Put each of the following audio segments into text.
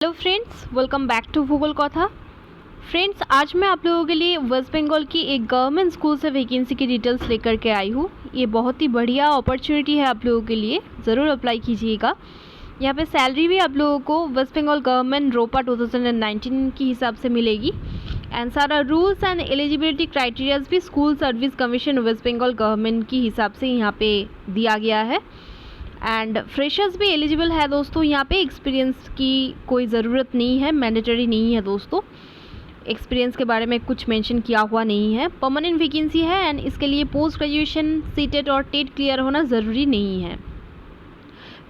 Hello friends, welcome back to Bhugol Katha. Friends, आज मैं आप लोगों के लिए वेस्ट बंगाल की एक गवर्नमेंट स्कूल से वैकेंसी की डिटेल्स लेकर के आई हूँ। ये बहुत ही बढ़िया अपॉर्चुनिटी है आप लोगों के लिए, ज़रूर अप्लाई कीजिएगा। यहाँ पे सैलरी भी आप लोगों को वेस्ट बंगाल गवर्नमेंट रोपा 2019 के हिसाब से मिलेगी। एंड सारा रूल्स एंड एलिजिबिलिटी क्राइटेरियाज भी school service commission West Bengal government के हिसाब से यहाँ पे दिया गया है। एंड फ्रेशर्स भी एलिजिबल है दोस्तों। यहाँ पे एक्सपीरियंस की कोई ज़रूरत नहीं है, मैंडेटरी नहीं है दोस्तों। एक्सपीरियंस के बारे में कुछ मेंशन किया हुआ नहीं है। परमानेंट वैकेंसी है एंड इसके लिए पोस्ट ग्रेजुएशन सीटेट और टेट क्लियर होना ज़रूरी नहीं है।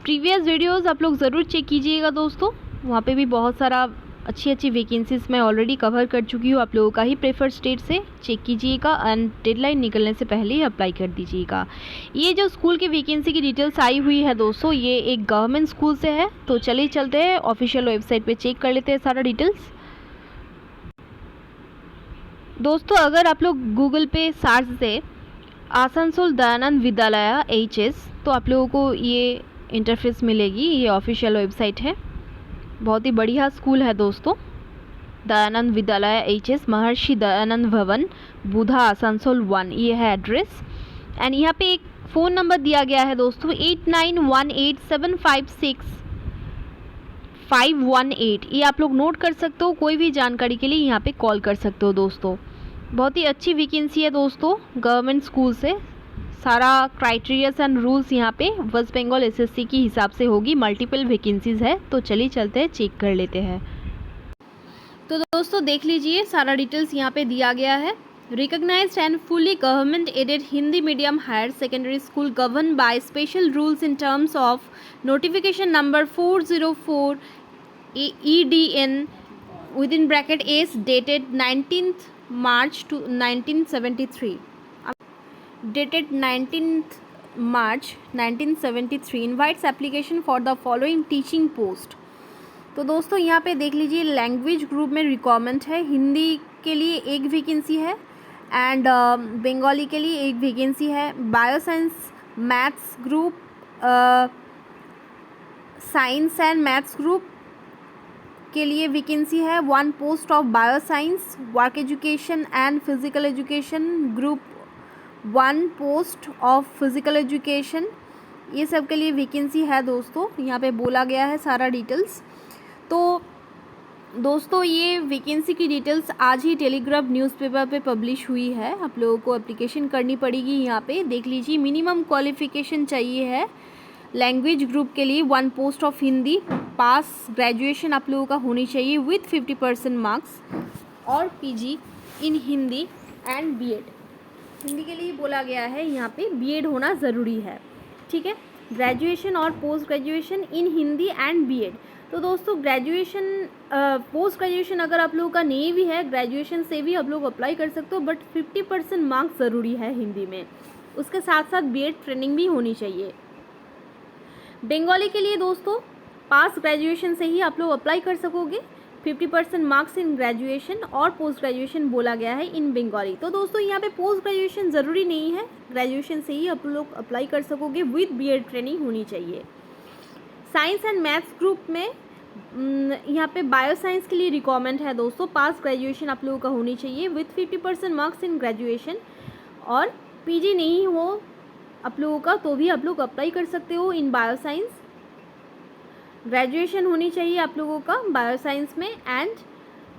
प्रीवियस वीडियोस आप लोग ज़रूर चेक कीजिएगा दोस्तों, वहाँ पे भी बहुत सारा अच्छी अच्छी वैकेंसीज मैं ऑलरेडी कवर कर चुकी हूँ। आप लोगों का ही प्रेफर्ड स्टेट से चेक कीजिएगा एंड डेडलाइन निकलने से पहले ही अप्लाई कर दीजिएगा। ये जो स्कूल की वैकेंसी की डिटेल्स आई हुई है दोस्तों, ये एक गवर्नमेंट स्कूल से है। तो चलिए चलते हैं ऑफिशियल वेबसाइट पे चेक कर लेते हैं सारा डिटेल्स। दोस्तों, अगर आप लोग गूगल पे सर्च से आसनसोल दयानंद विद्यालय HS, तो आप लोगों को ये इंटरफेस मिलेगी। ये ऑफिशियल वेबसाइट है, बहुत ही बढ़िया स्कूल है दोस्तों। दयानंद विद्यालय HS, महर्षि दयानंद भवन, बुधा, आसनसोल 1, ये है एड्रेस। एंड यहाँ पे एक फ़ोन नंबर दिया गया है दोस्तों 8918756518। ये आप लोग नोट कर सकते हो, कोई भी जानकारी के लिए यहाँ पे कॉल कर सकते हो दोस्तों। बहुत ही अच्छी वैकेंसी है दोस्तों गवर्नमेंट स्कूल से। सारा क्राइटेरियाज एंड रूल्स यहाँ पे वेस्ट बंगाल SSC के हिसाब से होगी। मल्टीपल वैकेंसीज है, तो चलिए चलते हैं चेक कर लेते हैं। तो दोस्तों देख लीजिए, सारा डिटेल्स यहाँ पे दिया गया है। Recognised and fully government aided Hindi medium higher secondary school govern by special rules in terms of notification number 404 EDN within bracket S dated 19th March to 1973 dated 19th March 1973 invites application for the following teaching post। तो दोस्तों यहाँ पे देख लीजिए, language group में requirement है। हिंदी के लिए एक वैकेंसी है एंड बंगाली के लिए एक वैकेंसी है। Bioscience maths group, science and maths group के लिए वैकेंसी है 1 post of bioscience. Work education and physical education group 1 post of physical education. ये सब के लिए वैकेंसी है दोस्तों, यहाँ पे बोला गया है सारा डिटेल्स। तो दोस्तों ये वैकेंसी की डिटेल्स आज ही टेलीग्राफ न्यूज़पेपर पे पब्लिश हुई है। आप लोगों को एप्लीकेशन करनी पड़ेगी। यहाँ पे देख लीजिए, मिनिमम क्वालिफ़िकेशन चाहिए है लैंग्वेज ग्रुप के लिए 1 post of Hindi. Pass graduation आप लोगों का होनी चाहिए विथ 50% मार्क्स, और PG in Hindi and BEd। Hindi के लिए बोला गया है यहाँ पे BEd होना ज़रूरी है, ठीक है। ग्रेजुएशन और post graduation in Hindi and BEd। तो दोस्तों ग्रेजुएशन पोस्ट ग्रेजुएशन अगर आप लोगों का नहीं भी है, ग्रेजुएशन से भी आप लोग अप्लाई कर सकते हो, बट 50% मार्क्स ज़रूरी है हिंदी में। उसके साथ साथ BEd ट्रेनिंग भी होनी चाहिए। बंगाली के लिए दोस्तों पास ग्रेजुएशन से ही आप लोग अप्लाई कर सकोगे। 50% मार्क्स इन ग्रेजुएशन और पोस्ट ग्रेजुएशन बोला गया है इन बंगाली। तो दोस्तों यहाँ पे पोस्ट ग्रेजुएशन ज़रूरी नहीं है, ग्रेजुएशन से ही आप लोग अप्लाई कर सकोगे, विद BEd ट्रेनिंग होनी चाहिए। साइंस एंड मैथ्स ग्रुप में यहाँ पे बायोसाइंस के लिए रिक्वायरमेंट है दोस्तों। पास ग्रेजुएशन आप लोगों का होनी चाहिए विथ 50% मार्क्स इन ग्रेजुएशन, और PG नहीं हो आप लोगों का तो भी आप लोग अप्लाई कर सकते हो इन बायोसाइंस। ग्रेजुएशन होनी चाहिए आप लोगों का बायोसाइंस में एंड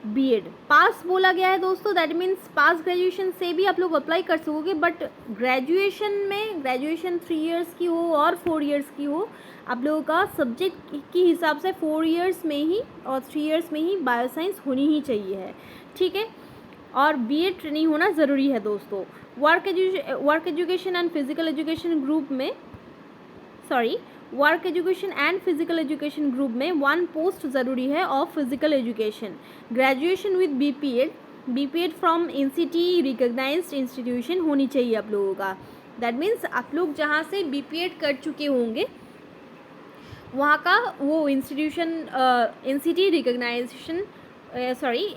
BEd पास बोला गया है दोस्तों। दैट मीन्स पास ग्रेजुएशन से भी आप लोग अप्लाई कर सकोगे, बट ग्रेजुएशन में ग्रेजुएशन 3 इयर्स की हो और 4 इयर्स की हो, आप लोगों का सब्जेक्ट के हिसाब से 4 इयर्स में ही और 3 इयर्स में ही बायोसाइंस होनी ही चाहिए है, ठीक है। और BEd ट्रेनिंग होना ज़रूरी है दोस्तों। Work education and physical education group में work education and physical education group में 1 पोस्ट ज़रूरी है of physical education. Graduation with BPEd from NCT recognised institution होनी चाहिए आप लोगों का। दैट मीन्स आप लोग जहाँ से BPEd कर चुके होंगे वहाँ का वो इंस्टीट्यूशन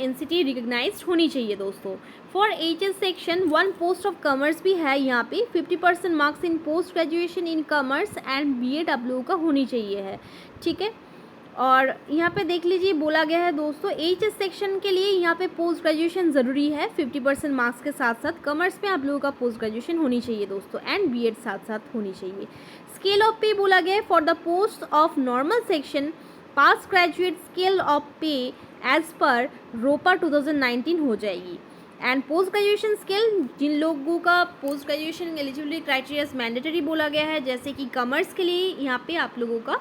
NCT रिकॉग्नाइज्ड होनी चाहिए दोस्तों। For HS section 1 post of commerce भी है यहाँ पे। 50% marks in post graduation in commerce and BEd आप लोगों का होनी चाहिए है, ठीक है। और यहाँ पे देख लीजिए बोला गया है दोस्तों एचएस सेक्शन के लिए यहाँ पे पोस्ट ग्रेजुएशन ज़रूरी है 50% मार्क्स के साथ साथ। कॉमर्स में आप लोगों का पोस्ट ग्रेजुएशन होनी चाहिए दोस्तों, एंड बीएड साथ साथ होनी चाहिए। स्केल ऑफ पे बोला गया है for the post of normal section pass graduate scale of पे एज पर रोपा 2019 हो जाएगी। एंड पोस्ट ग्रेजुएशन स्केल जिन लोगों का post graduation eligibility criteria mandatory बोला गया है, जैसे कि कॉमर्स के लिए यहाँ पे आप लोगों का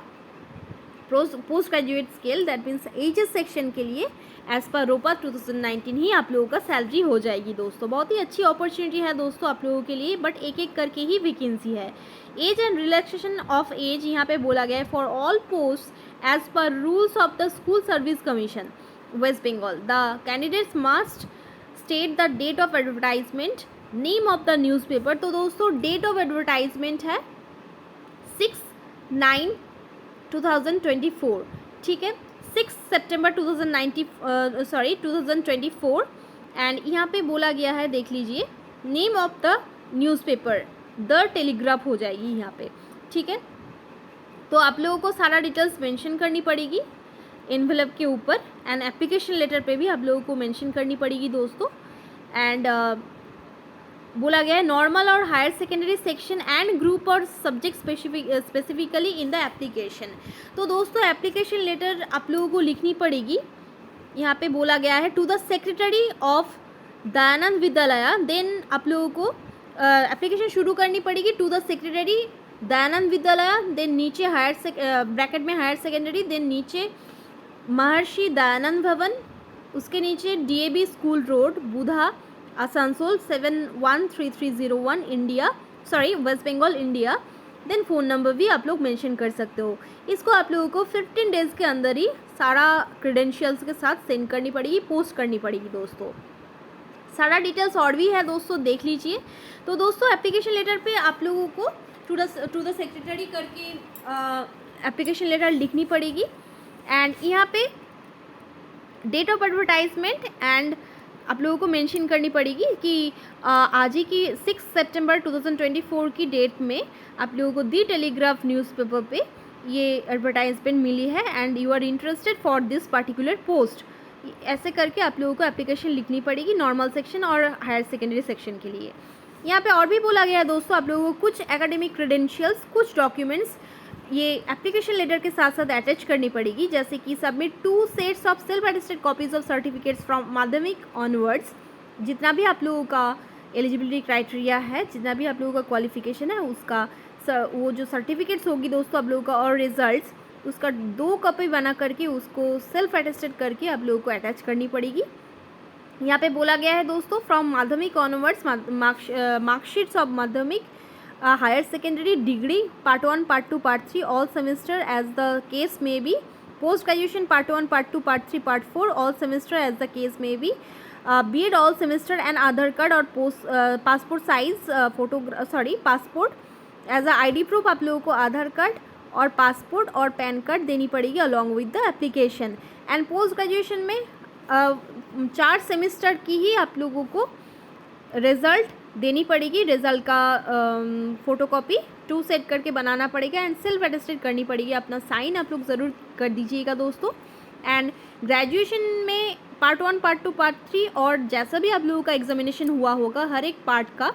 post graduate scale that means HS section के लिए एज पर रोपा 2019 ही आप लोगों का सैलरी हो जाएगी दोस्तों। बहुत ही अच्छी अपॉर्चुनिटी है दोस्तों आप लोगों के लिए, बट एक एक करके ही वैकेंसी है। Age and relaxation of age यहाँ पे बोला गया है for all post as per rules of the school service commission West Bengal. The candidates must state the date of advertisement, name of the newspaper. तो दोस्तों डेट ऑफ एडवर्टाइजमेंट है 6/9/2024, ठीक है, 6 सितंबर 2024। एंड यहाँ पे बोला गया है देख लीजिए name of the newspaper the telegraph हो जाएगी यहाँ पे, ठीक है। तो आप लोगों को सारा डिटेल्स मेंशन करनी पड़ेगी एनवेलप के ऊपर, एंड एप्लीकेशन लेटर पे भी आप लोगों को मेंशन करनी पड़ेगी दोस्तों। एंड बोला गया है नॉर्मल और higher secondary section and group और subject specifically in the application. तो दोस्तों एप्लीकेशन लेटर आप लोगों को लिखनी पड़ेगी, यहाँ पे बोला गया है to the secretary of Dayanand Vidyalaya. Then आप लोगों को एप्लीकेशन शुरू करनी पड़ेगी to the secretary Dayanand Vidyalaya, then नीचे ब्रैकेट में हायर सेकेंडरी, देन नीचे महर्षि दयानंद भवन, उसके नीचे DAV school road Budha Asansol 713301 West Bengal India. Then phone number भी आप लोग मेंशन कर सकते हो। इसको आप लोगों को 15 डेज़ के अंदर ही सारा क्रेडेंशियल्स के साथ सेंड करनी पड़ेगी, पोस्ट करनी पड़ेगी दोस्तों। सारा डिटेल्स और भी है दोस्तों, देख लीजिए। तो दोस्तों एप्लीकेशन लेटर पे आप लोगों को टू द सेक्रेटरी करके एप्लीकेशन लेटर लिखनी पड़ेगी, एंड यहाँ पे डेट ऑफ एडवर्टाइजमेंट एंड आप लोगों को मेंशन करनी पड़ेगी कि आज ही की 6 सितंबर 2024 की डेट में आप लोगों को दी टेलीग्राफ न्यूज़पेपर पे ये एडवर्टाइजमेंट मिली है and you are interested for this particular post. ऐसे करके आप लोगों को एप्लीकेशन लिखनी पड़ेगी नॉर्मल सेक्शन और हायर सेकेंडरी सेक्शन के लिए। यहाँ पे और भी बोला गया है दोस्तों आप लोगों को कुछ एकेडमिक क्रेडेंशियल्स, कुछ डॉक्यूमेंट्स ये एप्लीकेशन लेटर के साथ साथ अटैच करनी पड़ेगी, जैसे कि submit 2 sets of self attested copies of certificates from Madhyamik onwards. जितना भी आप लोगों का एलिजिबिलिटी क्राइटेरिया है, जितना भी आप लोगों का क्वालिफिकेशन है, उसका वो जो सर्टिफिकेट्स होगी दोस्तों आप लोगों का और रिजल्ट्स, उसका 2 कॉपी बना करके उसको सेल्फ अटेस्टेड करके आप लोगों को अटैच करनी पड़ेगी। यहाँ पे बोला गया है दोस्तों from Madhyamik onwards marksheets of माध्यमिक higher secondary degree part 1 part 2 part 3 all semester as the case may be, post graduation part 1 part 2 part 3 part 4 all semester as the case may be, B.Ed all semester and Aadhaar card और passport size passport as a ID proof आप लोगों को आधार card और passport और pan card देनी पड़ेगी along with the application। And post graduation में 4 semester की ही आप लोगों को रिज़ल्ट देनी पड़ेगी। रिज़ल्ट का फ़ोटोकॉपी 2 सेट करके बनाना पड़ेगा एंड सेल्फ अटेस्टेड करनी पड़ेगी। अपना साइन आप लोग ज़रूर कर दीजिएगा दोस्तों। एंड ग्रेजुएशन में पार्ट 1 पार्ट 2 पार्ट 3 और जैसा भी आप लोगों का एग्जामिनेशन हुआ होगा हर एक पार्ट का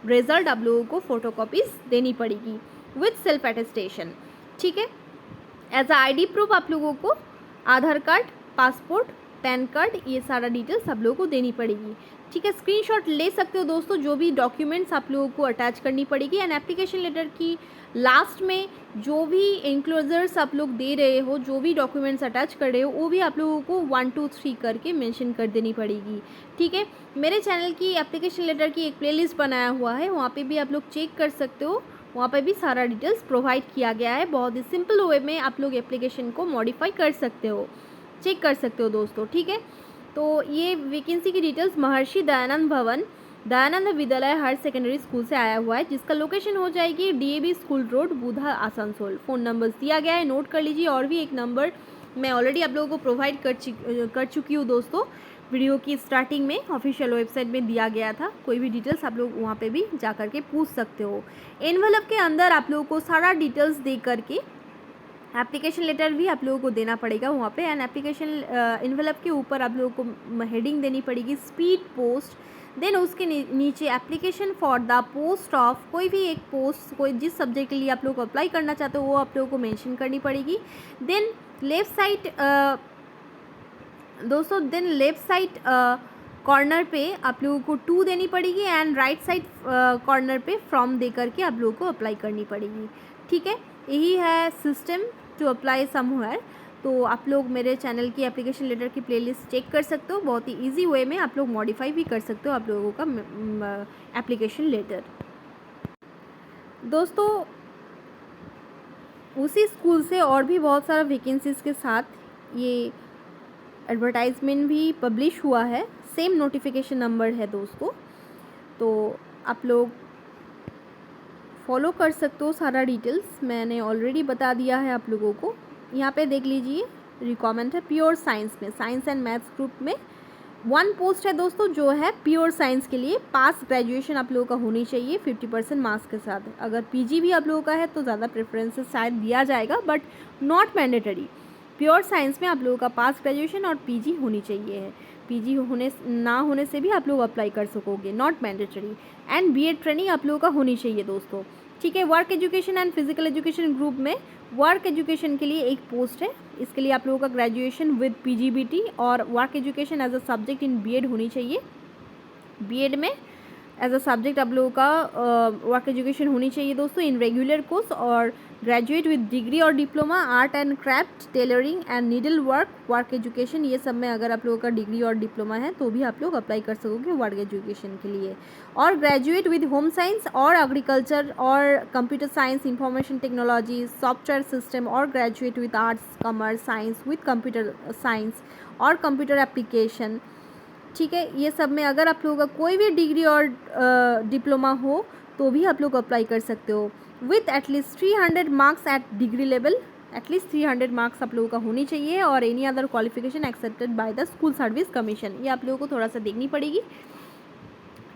रिज़ल्ट आप लोगों को फ़ोटोकॉपीज़ देनी पड़ेगी विथ सेल्फ अटेस्टेशन, ठीक है। एज अ ID प्रूफ आप लोगों को आधार कार्ड, पासपोर्ट, पैन कार्ड, ये सारा डिटेल्स आप लोगों को देनी पड़ेगी, ठीक है। स्क्रीनशॉट ले सकते हो दोस्तों जो भी डॉक्यूमेंट्स आप लोगों को अटैच करनी पड़ेगी। एंड एप्लीकेशन लेटर की लास्ट में जो भी इंक्लोजर्स आप लोग दे रहे हो, जो भी डॉक्यूमेंट्स अटैच कर रहे हो, वो भी आप लोगों को 1 2 3 करके मेंशन कर देनी पड़ेगी, ठीक है। मेरे चैनल की एप्लीकेशन लेटर की एक प्लेलिस्ट बनाया हुआ है, वहाँ पे भी आप लोग चेक कर सकते हो। वहाँ पे भी सारा डिटेल्स प्रोवाइड किया गया है। बहुत ही सिंपल वे में आप लोग एप्लीकेशन को मॉडिफाई कर सकते हो, चेक कर सकते हो दोस्तों, ठीक है। तो ये वैकेंसी की डिटेल्स महर्षि दयानंद भवन दयानंद विद्यालय हायर सेकेंडरी स्कूल से आया हुआ है, जिसका लोकेशन हो जाएगी DAB school road Budha Asansol. Phone number दिया गया है, नोट कर लीजिए। और भी एक नंबर मैं ऑलरेडी आप लोगों को प्रोवाइड कर चुकी हूँ दोस्तों, वीडियो की स्टार्टिंग में ऑफिशियल वेबसाइट में दिया गया था। कोई भी डिटेल्स आप लोग वहाँ पे भी जा करके पूछ सकते हो। एनवेलप के अंदर आप लोगों को सारा डिटेल्स दे करके एप्लीकेशन लेटर भी आप लोगों को देना पड़ेगा वहाँ पे। एंड एप्लीकेशन इन्वेलप के ऊपर आप लोगों को हेडिंग देनी पड़ेगी स्पीड पोस्ट। देन उसके नीचे application for the post of, कोई भी एक पोस्ट, कोई जिस सब्जेक्ट के लिए आप लोग को अप्लाई करना चाहते हो वो आप लोगों को मेंशन करनी पड़ेगी। देन लेफ़्ट साइड दोस्तों, देन लेफ़्ट साइड कॉर्नर पे आप लोगों को 2 देनी पड़ेगी एंड राइट साइड कॉर्नर पे फ्रॉम दे करके आप लोगों को अप्लाई करनी पड़ेगी। ठीक है, यही है सिस्टम टू अप्लाई समवेयर। तो आप लोग मेरे चैनल की एप्लीकेशन लेटर की प्लेलिस्ट चेक कर सकते हो। बहुत ही इजी वे में आप लोग मॉडिफाई भी कर सकते हो आप लोगों का एप्लीकेशन लेटर। दोस्तों, उसी स्कूल से और भी बहुत सारा वैकेंसीज़ के साथ ये एडवर्टाइजमेंट भी पब्लिश हुआ है। सेम नोटिफिकेशन नंबर है दोस्तों, तो आप लोग फॉलो कर सकते हो। सारा डिटेल्स मैंने ऑलरेडी बता दिया है आप लोगों को। यहाँ पे देख लीजिए, रिक्वायरमेंट है प्योर साइंस में, साइंस एंड मैथ्स ग्रुप में 1 पोस्ट है दोस्तों, जो है प्योर साइंस के लिए। पास ग्रेजुएशन आप लोगों का होनी चाहिए 50% मार्क्स के साथ। अगर पीजी भी आप लोगों का है तो ज़्यादा प्रेफरेंसेस शायद दिया जाएगा, but not mandatory. Pure science में आप लोगों का पास ग्रेजुएशन और पीजी होनी चाहिए है। पीजी होने ना होने से भी आप लोग अप्लाई कर सकोगे, not mandatory. And BEd training आप लोगों का होनी चाहिए दोस्तों। ठीक है, work education and physical education group में वर्क एजुकेशन के लिए एक पोस्ट है। इसके लिए आप लोगों का ग्रेजुएशन विद पीजीबीटी और work education as a subject in BEd होनी चाहिए। बीएड में एज अ सब्जेक्ट आप लोगों का वर्क एजुकेशन होनी चाहिए दोस्तों इन रेगुलर कोर्स, और ग्रेजुएट विद डिग्री और diploma art and craft, tailoring and needle work, work education, ये सब में अगर आप लोगों का डिग्री और डिप्लोमा है तो भी आप लोग अप्लाई कर सकोगे वर्क एजुकेशन के लिए। और ग्रेजुएट विद होम साइंस और एग्रीकल्चर और computer science, information technology, software system, और graduate with arts, commerce, science with computer science और कंप्यूटर एप्लीकेशन। ठीक है, ये सब में अगर आप लोगों का कोई भी डिग्री और डिप्लोमा हो तो भी आप लोग अप्लाई कर सकते हो with at least 300 marks at degree level. At least 300 marks आप लोगों का होनी चाहिए, और any other qualification accepted by the school service commission, ये आप लोगों को थोड़ा सा देखनी पड़ेगी।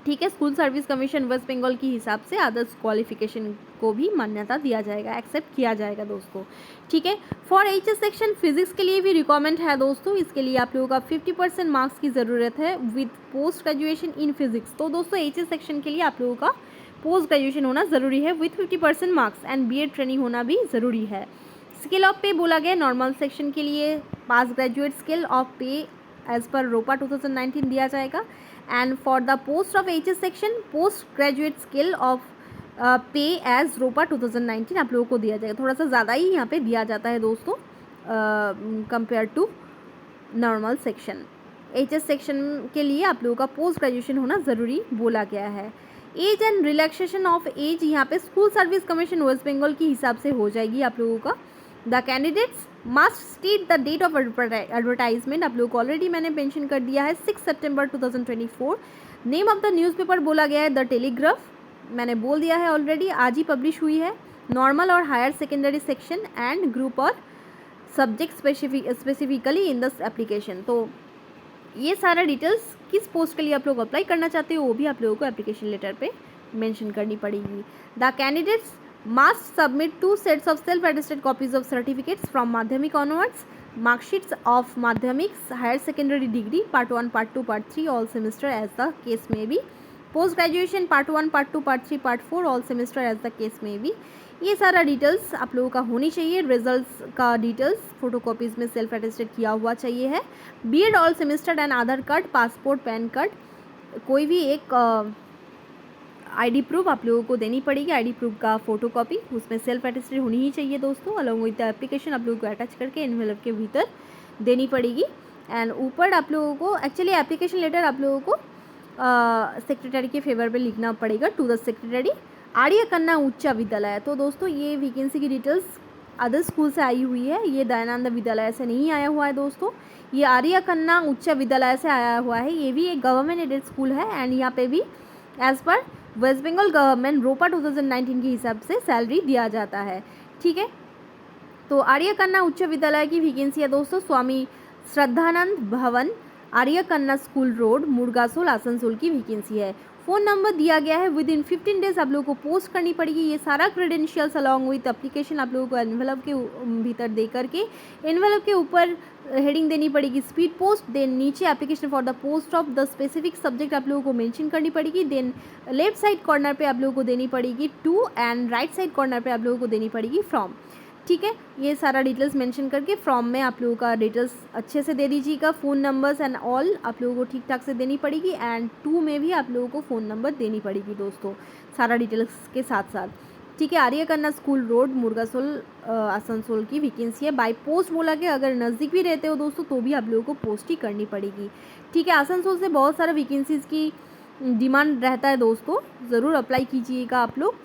ठीक है, school service commission West Bengal के हिसाब से अदर्स क्वालिफिकेशन को भी मान्यता दिया जाएगा, एक्सेप्ट किया जाएगा दोस्तों। ठीक है, फॉर एचएस सेक्शन फिजिक्स के लिए भी रिक्वायरमेंट है दोस्तों। इसके लिए आप लोगों का 50% मार्क्स की ज़रूरत है with post graduation in physics. तो दोस्तों एचएस सेक्शन के लिए आप लोगों का पोस्ट ग्रेजुएशन होना ज़रूरी है with 50% marks, and BEd training होना भी ज़रूरी है। स्केल ऑफ पे बोला गया नॉर्मल सेक्शन के लिए पास ग्रेजुएट स्केल ऑफ पे एज पर रोपा 2019 दिया जाएगा। And for the post of HS section post graduate scale of पे एज रोपा 2019 आप लोगों को दिया जाएगा। थोड़ा सा ज़्यादा ही यहाँ पे दिया जाता है दोस्तों compare to normal section. HS section के लिए आप लोगों का पोस्ट ग्रेजुएशन होना ज़रूरी बोला गया है। Age and relaxation of age यहाँ पे school service commission West Bengal के हिसाब से हो जाएगी आप लोगों का। The candidates must state the date of advertisement, आप लोगों को ऑलरेडी मैंने मेंशन कर दिया है 6 सितंबर 2024। नेम ऑफ द न्यूज़पेपर बोला गया है द टेलीग्राफ, मैंने बोल दिया है ऑलरेडी, आज ही पब्लिश हुई है। नॉर्मल और higher secondary section and group और subject specifically in this application. तो ये सारा डिटेल्स किस पोस्ट के लिए आप लोग अप्लाई करना चाहते हो वो भी आप लोगों को एप्लीकेशन लेटर पे मेंशन करनी पड़ेगी। The candidates must submit 2 sets of self attested copies of certificates from Madhyamik onwards, marksheets of Madhyamik, higher secondary degree, part 1, part 2, part 3 all semester as the case में भी, post graduation part 1, part 2, part 3, part 4 all semester as the case में भी। ये सारा details आप लोगों का होनी चाहिए। रिजल्ट्स का डिटेल्स फोटोकॉपीज़ में सेल्फ अटेस्टेड किया हुआ चाहिए है। BEd all semester and Aadhaar card, passport, PAN card, कोई भी एक आईडी प्रूफ आप लोगों को देनी पड़ेगी। आईडी प्रूफ का फोटोकॉपी उसमें सेल्फ अटेस्टेड होनी ही चाहिए दोस्तों। अलॉन्ग विद द एप्लीकेशन आप लोगों को अटैच करके एनवेलप के भीतर देनी पड़ेगी। एंड ऊपर आप लोगों को एक्चुअली एप्लीकेशन लेटर आप लोगों को सेक्रेटरी के फेवर में लिखना पड़ेगा टू द सेक्रेटरी आर्य कन्या उच्च विद्यालय। तो दोस्तों ये वैकेंसी की डिटेल्स अदर स्कूल से आई हुई है, ये दयानंद विद्यालय से नहीं आया हुआ है दोस्तों, ये आर्य कन्या उच्च विद्यालय से आया हुआ है। ये भी एक गवर्नमेंट एडेड स्कूल है एंड यहाँ पे भी as per waste Bengal government रोपा 2019 के हिसाब से सैलरी दिया जाता है। ठीक है, तो आर्य कन्या उच्च विद्यालय की वैकेंसी है दोस्तों स्वामी श्रद्धानंद भवन, आर्य कन्या स्कूल रोड, मुरगासोल, आसनसोल की वैकेंसी है। फ़ोन नंबर दिया गया है, विद इन 15 डेज़ आप लोगों को पोस्ट करनी पड़ेगी। ये सारा क्रेडेंशियल्स अलॉन्ग विथ एप्लीकेशन आप लोगों को एनवेलप के भीतर दे करके एनवेलप के ऊपर हेडिंग देनी पड़ेगी स्पीड पोस्ट। देन नीचे application for the post of the specific subject आप लोगों को मेंशन करनी पड़ेगी। देन लेफ्ट साइड कॉर्नर पे आप लोगों को देनी पड़ेगी two, and right side corner पे आप लोगों को देनी पड़ेगी फ्रॉम। ठीक है, ये सारा डिटेल्स मेंशन करके फ्रॉम में आप लोगों का डिटेल्स अच्छे से दे दीजिएगा। फ़ोन नंबर्स एंड ऑल आप लोगों को ठीक ठाक से देनी पड़ेगी, एंड टू में भी आप लोगों को फ़ोन नंबर देनी पड़ेगी दोस्तों, सारा डिटेल्स के साथ साथ। ठीक है, आर्य कन्ना स्कूल रोड, मुर्गासोल, आसनसोल की वैकेंसी है। बाय पोस्ट बोला कि अगर नज़दीक भी रहते हो दोस्तों तो भी आप लोगों को पोस्ट ही करनी पड़ेगी। ठीक है, आसनसोल से बहुत सारा वैकेंसीज़ की डिमांड रहता है दोस्तों, ज़रूर अप्लाई कीजिएगा आप लोग।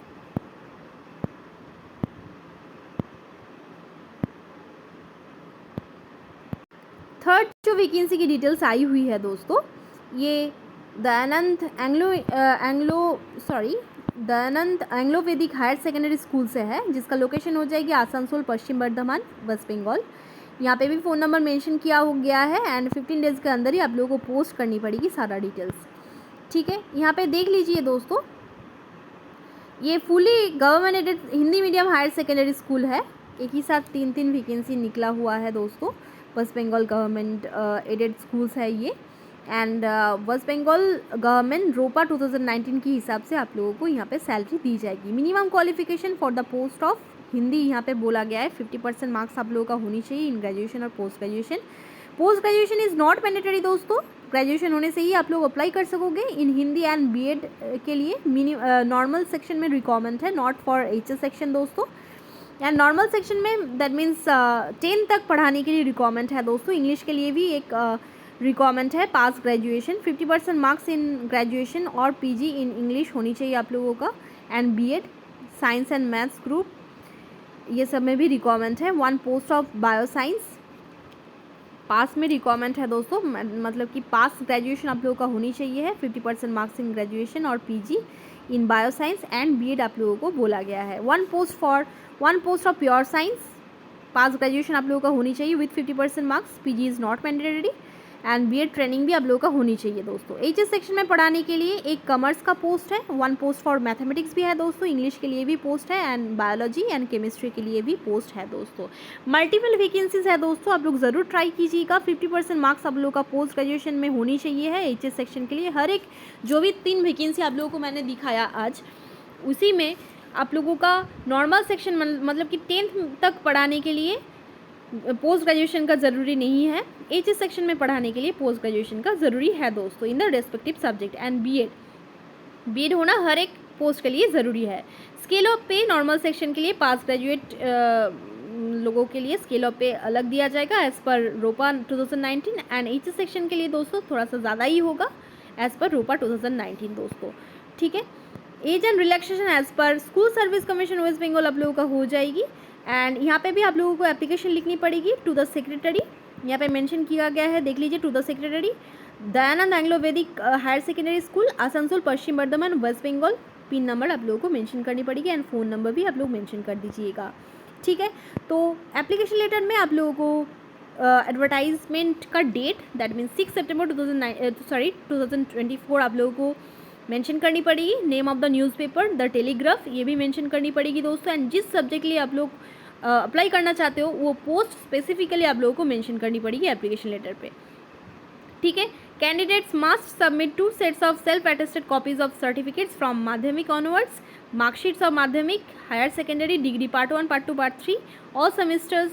थर्ड जो वैकेंसी की डिटेल्स आई हुई है दोस्तों, ये Dayanand Anglo Vedic higher secondary school से है, जिसका लोकेशन हो जाएगी आसनसोल, पश्चिम बर्धमान, वेस्ट बंगाल। यहाँ पे भी फ़ोन नंबर मेंशन किया हो गया है, एंड 15 डेज़ के अंदर ही आप लोगों को पोस्ट करनी पड़ेगी सारा डिटेल्स। ठीक है, यहाँ पे देख लीजिए दोस्तों, ये fully government aided Hindi medium higher secondary school है। एक ही साथ 3 वैकेंसी निकला हुआ है दोस्तों। West Bengal government aided schools है ये, एंड वेस्ट बंगाल गवर्नमेंट रोपा 2019 के हिसाब से आप लोगों को यहाँ पे सैलरी दी जाएगी। Minimum qualification for the post of Hindi यहाँ पे बोला गया है 50% मार्क्स आप लोगों का होनी चाहिए इन ग्रेजुएशन और post graduation. Post graduation is not mandatory दोस्तों, ग्रेजुएशन होने से ही आप लोग अप्लाई कर सकोगे इन हिंदी एंड बीएड के लिए। नॉर्मल सेक्शन में रिक्वायरमेंट है, नॉट फॉर एचएस सेक्शन दोस्तों। एंड नॉर्मल सेक्शन में दैट मीन्स 10 तक पढ़ाने के लिए रिक्वायरमेंट है दोस्तों। इंग्लिश के लिए भी एक रिक्वायरमेंट है, pass graduation 50% marks in graduation और पीजी इन इंग्लिश होनी चाहिए आप लोगों का, and BEd science and maths group ये सब में भी रिक्वायरमेंट है। 1 post of bio science pass में रिक्वायरमेंट है दोस्तों, मतलब कि पास ग्रेजुएशन आप लोगों का होनी चाहिए है, 50% मार्क्स इन ग्रेजुएशन और PG in bio science and BEd आप लोगों को बोला गया है। 1 post of pure science pass graduation आप लोगों का होनी चाहिए with 50% marks, PG is not mandatory, and BEd training भी आप लोगों का होनी चाहिए दोस्तों। एचएस सेक्शन में पढ़ाने के लिए एक कॉमर्स का पोस्ट है, 1 पोस्ट फॉर मैथमेटिक्स भी है दोस्तों, इंग्लिश के लिए भी पोस्ट है, एंड बायोलॉजी एंड केमिस्ट्री के लिए भी पोस्ट है दोस्तों। मल्टीपल वैकेंसीज है दोस्तों, आप लोग ज़रूर ट्राई कीजिएगा। 50% मार्क्स आप लोगों का पोस्ट ग्रेजुएशन में होनी चाहिए है एचएस सेक्शन के लिए। हर एक जो भी 3 वैकेंसी आप लोगों को मैंने दिखाया आज, उसी में आप लोगों का नॉर्मल सेक्शन मतलब कि 10th तक पढ़ाने के लिए पोस्ट ग्रेजुएशन का ज़रूरी नहीं है, एचएस सेक्शन में पढ़ाने के लिए पोस्ट ग्रेजुएशन का ज़रूरी है दोस्तों in the respective subject. And BEd होना हर एक पोस्ट के लिए ज़रूरी है। Scale of pay normal section के लिए पास ग्रेजुएट लोगों के लिए स्केल ऑफ पे अलग दिया जाएगा एज़ पर रोपा 2019, एंड एचएस सेक्शन के लिए दोस्तों थोड़ा सा ज़्यादा ही होगा एज़ पर रोपा 2019 दोस्तों। ठीक है, age and relaxation as per school service commission West Bengal आप लोगों का हो जाएगी। एंड यहाँ पे भी आप लोगों को एप्लीकेशन लिखनी पड़ेगी टू द सेक्रेटरी, यहाँ पे मेंशन किया गया है, देख लीजिए, to the secretary Dayanand Anglo Vedic higher secondary school, Asansol, Paschim Bardhaman, West Bengal. Pin number आप लोगों को मेंशन करनी पड़ेगी, एंड फ़ोन नंबर भी आप लोग मेंशन कर दीजिएगा। ठीक है, तो एप्लीकेशन लेटर में आप लोगों को एडवर्टाइजमेंट का डेट दैट मीन्स 6 सितंबर 2024 आप लोगों को मेंशन करनी पड़ेगी। Name of the newspaper, the telegraph, ये भी मेंशन करनी पड़ेगी दोस्तों। एंड जिस सब्जेक्ट के लिए आप लोग अप्लाई करना चाहते हो वो पोस्ट स्पेसिफिकली आप लोगों को मेंशन करनी पड़ेगी एप्लीकेशन लेटर पे। ठीक है, candidates must submit 2 sets of self attested copies of certificates from Madhyamik onwards, marksheets of Madhyamik, higher secondary, degree part 1, part 2, part 3, all semesters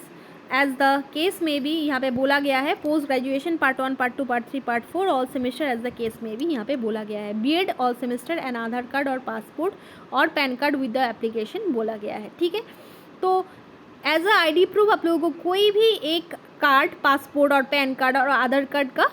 as the case में भी यहाँ पे बोला गया है। Post graduation part 1, part 2, part 3, part 4, all semester as the case में भी यहाँ पे बोला गया है। BEd all semester and Aadhaar card और पासपोर्ट और pan card with the application बोला गया है। ठीक है, तो एज अ आईडी प्रूफ आप लोगों को कोई भी एक कार्ड, पासपोर्ट और पैन कार्ड और आधार कार्ड का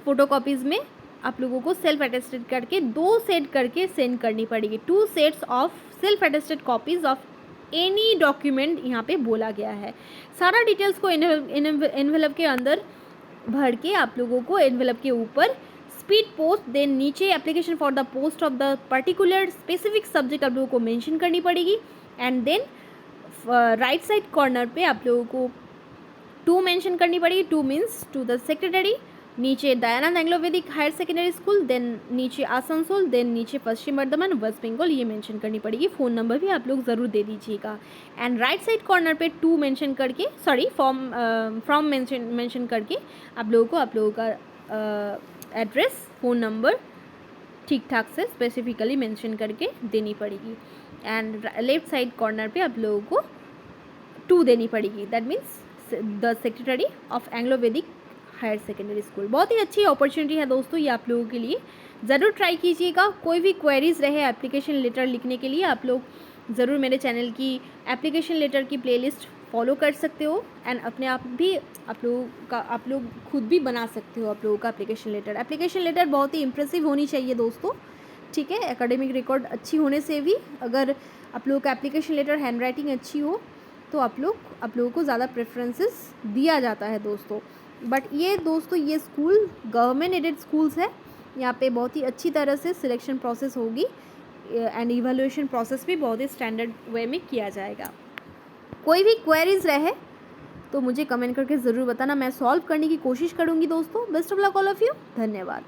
फोटोकॉपीज़ में आप लोगों को सेल्फ अटेस्टेड करके 2 सेट करके सेंड करनी पड़ेगी। 2 sets of self attested copies of any document यहाँ पे बोला गया है। सारा डिटेल्स को एनवेलप के अंदर भर के आप लोगों को एनवेलप के ऊपर स्पीड पोस्ट, देन नीचे application for the post of the particular specific subject आप लोगों को मेंशन करनी पड़ेगी, and then right side corner पे आप लोगों को 2 मेंशन करनी पड़ेगी। 2 मीन्स टू द सेक्रेटरी, नीचे Dayanand Anglo Vedic higher secondary school, then नीचे आसनसोल, देन नीचे पश्चिम बर्धमान वेस्ट बंगाल, ये मेंशन करनी पड़ेगी। फ़ोन नंबर भी आप लोग ज़रूर दे दीजिएगा। एंड राइट साइड कॉर्नर पे टू मेंशन करके, सॉरी फ्रॉम मेंशन करके आप लोगों का एड्रेस, फ़ोन नंबर ठीक ठाक से स्पेसिफिकली मेंशन करके देनी पड़ेगी। एंड लेफ्ट साइड कॉर्नर पे आप लोगों को 2 देनी पड़ेगी, that means the secretary of Anglo Vedic higher secondary school. बहुत ही अच्छी अपॉर्चुनिटी है दोस्तों ये आप लोगों के लिए, ज़रूर ट्राई कीजिएगा। कोई भी क्वेरीज़ रहे एप्लीकेशन लेटर लिखने के लिए आप लोग ज़रूर मेरे चैनल की एप्लीकेशन लेटर की प्लेलिस्ट फॉलो कर सकते हो। एंड अपने आप भी आप लोग खुद भी बना सकते हो आप लोगों का एप्लीकेशन लेटर बहुत ही इम्प्रेसिव होनी चाहिए दोस्तों, ठीक है। एकेडमिक रिकॉर्ड अच्छी होने से भी अगर आप लोगों का एप्लीकेशन लेटर हैंड राइटिंग अच्छी हो तो आप लोगों को ज़्यादा प्रेफरेंसेस दिया जाता है दोस्तों। बट ये दोस्तों ये स्कूल गवर्नमेंट एडेड स्कूल्स है, यहाँ पे बहुत ही अच्छी तरह से सिलेक्शन प्रोसेस होगी एंड इवैल्यूएशन प्रोसेस भी बहुत ही स्टैंडर्ड वे में किया जाएगा। कोई भी क्वेरीज रहे तो मुझे कमेंट करके ज़रूर बताना, मैं सॉल्व करने की कोशिश करूँगी दोस्तों। Best of luck all of you, धन्यवाद।